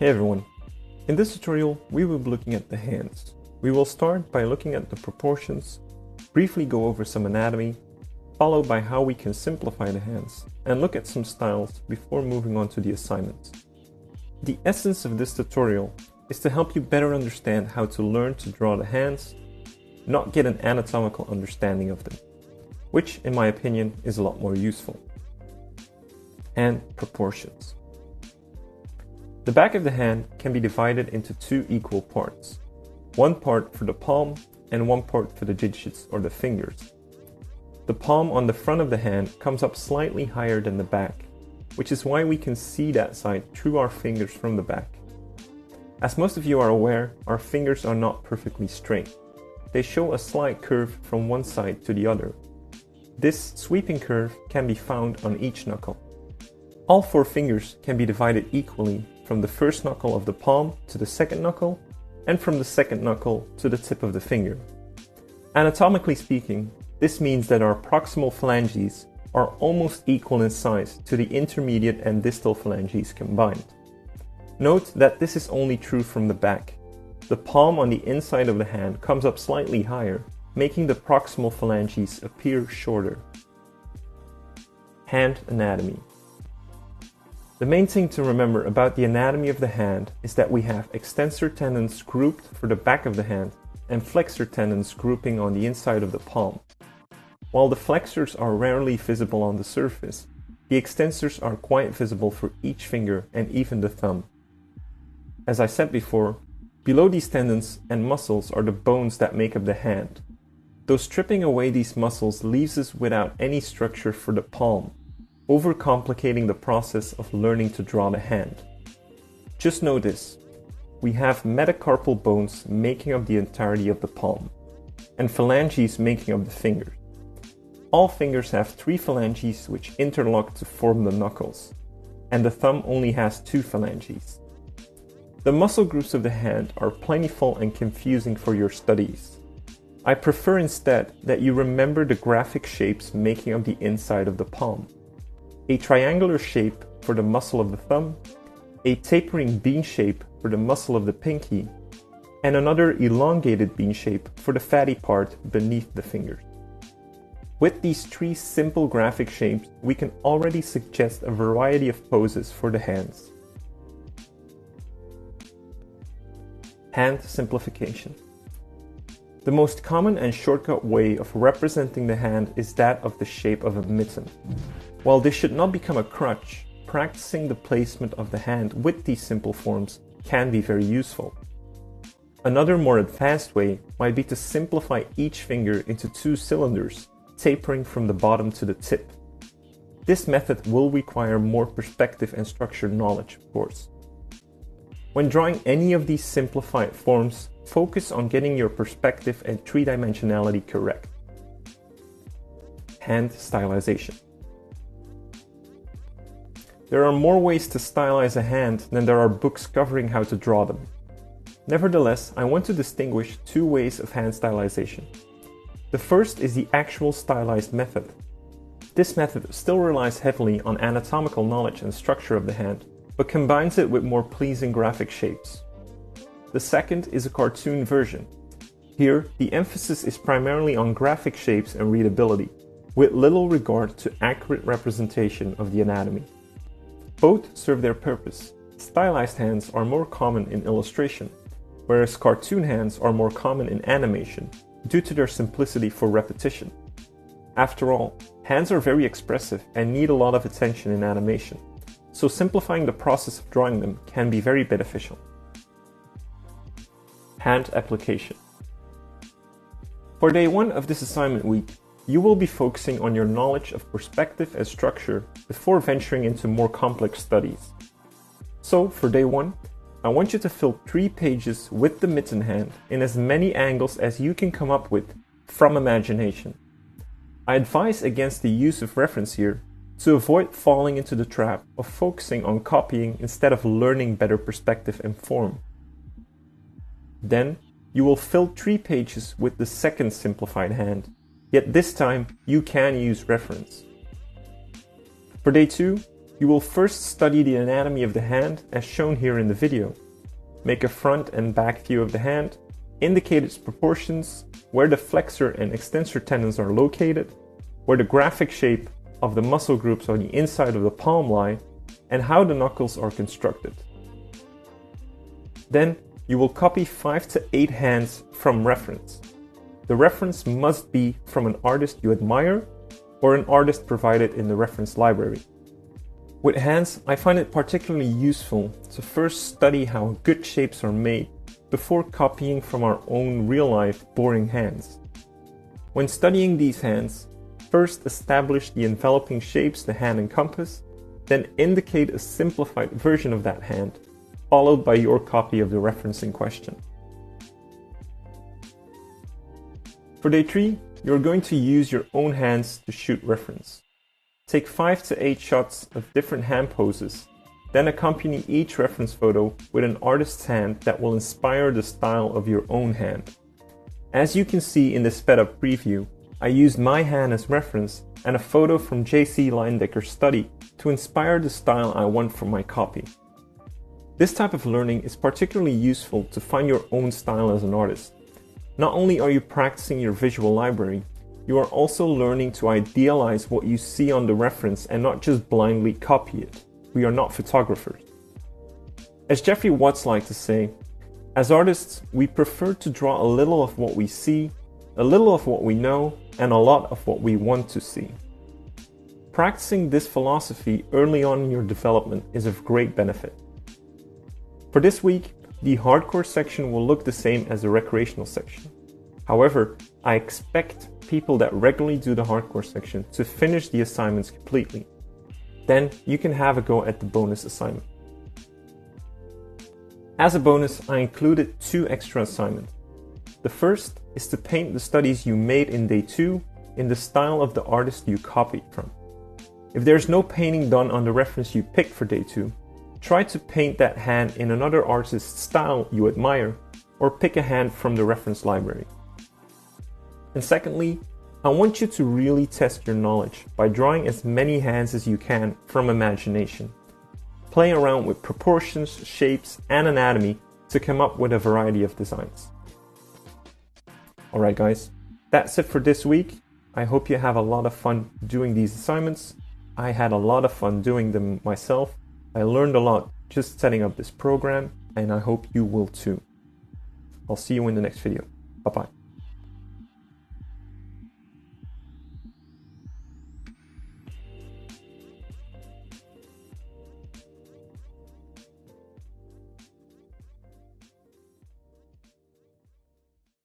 Hey everyone, in this tutorial we will be looking at the hands. We will start by looking at the proportions, briefly go over some anatomy, followed by how we can simplify the hands, and look at some styles before moving on to the assignments. The essence of this tutorial is to help you better understand how to learn to draw the hands, not get an anatomical understanding of them, which in my opinion is a lot more useful. Hand proportions. The back of the hand can be divided into two equal parts. One part for the palm and one part for the digits or the fingers. The palm on the front of the hand comes up slightly higher than the back, which is why we can see that side through our fingers from the back. As most of you are aware, our fingers are not perfectly straight. They show a slight curve from one side to the other. This sweeping curve can be found on each knuckle. All four fingers can be divided equally from the first knuckle of the palm to the second knuckle, and from the second knuckle to the tip of the finger. Anatomically speaking, this means that our proximal phalanges are almost equal in size to the intermediate and distal phalanges combined. Note that this is only true from the back. The palm on the inside of the hand comes up slightly higher, making the proximal phalanges appear shorter. Hand anatomy. The main thing to remember about the anatomy of the hand is that we have extensor tendons grouped for the back of the hand and flexor tendons grouping on the inside of the palm. While the flexors are rarely visible on the surface, the extensors are quite visible for each finger and even the thumb. As I said before, below these tendons and muscles are the bones that make up the hand. Though stripping away these muscles leaves us without any structure for the palm, overcomplicating the process of learning to draw the hand. Just know this, we have metacarpal bones making up the entirety of the palm, and phalanges making up the fingers. All fingers have 3 phalanges which interlock to form the knuckles, and the thumb only has 2 phalanges. The muscle groups of the hand are plentiful and confusing for your studies. I prefer instead that you remember the graphic shapes making up the inside of the palm. A triangular shape for the muscle of the thumb, a tapering bean shape for the muscle of the pinky, and another elongated bean shape for the fatty part beneath the fingers. With these 3 simple graphic shapes, we can already suggest a variety of poses for the hands. Hand simplification. The most common and shortcut way of representing the hand is that of the shape of a mitten. While this should not become a crutch, practicing the placement of the hand with these simple forms can be very useful. Another more advanced way might be to simplify each finger into 2 cylinders, tapering from the bottom to the tip. This method will require more perspective and structure knowledge, of course. When drawing any of these simplified forms, focus on getting your perspective and 3-dimensionality correct. Hand stylization. There are more ways to stylize a hand than there are books covering how to draw them. Nevertheless, I want to distinguish 2 ways of hand stylization. The first is the actual stylized method. This method still relies heavily on anatomical knowledge and structure of the hand, but combines it with more pleasing graphic shapes. The second is a cartoon version. Here, the emphasis is primarily on graphic shapes and readability, with little regard to accurate representation of the anatomy. Both serve their purpose. Stylized hands are more common in illustration, whereas cartoon hands are more common in animation due to their simplicity for repetition. After all, hands are very expressive and need a lot of attention in animation, so simplifying the process of drawing them can be very beneficial. Hand application. For day 1 of this assignment week, you will be focusing on your knowledge of perspective and structure before venturing into more complex studies. So, for day 1, I want you to fill 3 pages with the mitten hand in as many angles as you can come up with from imagination. I advise against the use of reference here to avoid falling into the trap of focusing on copying instead of learning better perspective and form. Then, you will fill 3 pages with the second simplified hand. Yet this time, you can use reference. For day 2, You will first study the anatomy of the hand as shown here in the video. Make a front and back view of the hand, indicate its proportions, where the flexor and extensor tendons are located, where the graphic shape of the muscle groups on the inside of the palm lie, and how the knuckles are constructed. Then you will copy 5 to 8 hands from reference. The reference must be from an artist you admire or an artist provided in the reference library. With hands, I find it particularly useful to first study how good shapes are made before copying from our own real-life boring hands. When studying these hands, first establish the enveloping shapes the hand encompass, then indicate a simplified version of that hand, followed by your copy of the reference in question. For day 3, you're going to use your own hands to shoot reference. Take 5 to 8 shots of different hand poses, then accompany each reference photo with an artist's hand that will inspire the style of your own hand. As you can see in the sped up preview, I used my hand as reference and a photo from J.C. Leindecker's study to inspire the style I want for my copy. This type of learning is particularly useful to find your own style as an artist. Not only are you practicing your visual library, you are also learning to idealize what you see on the reference and not just blindly copy it. We are not photographers. As Jeffrey Watts liked to say, as artists, we prefer to draw a little of what we see, a little of what we know, and a lot of what we want to see. Practicing this philosophy early on in your development is of great benefit. For this week, the hardcore section will look the same as the recreational section. However, I expect people that regularly do the hardcore section to finish the assignments completely. Then you can have a go at the bonus assignment. As a bonus, I included 2 extra assignments. The first is to paint the studies you made in day 2 in the style of the artist you copied from. If there's no painting done on the reference you picked for day 2, try to paint that hand in another artist's style you admire, or pick a hand from the reference library. And secondly, I want you to really test your knowledge by drawing as many hands as you can from imagination. Play around with proportions, shapes, and anatomy to come up with a variety of designs. Alright guys, that's it for this week. I hope you have a lot of fun doing these assignments. I had a lot of fun doing them myself. I learned a lot just setting up this program, and I hope you will too. I'll see you in the next video. Bye bye.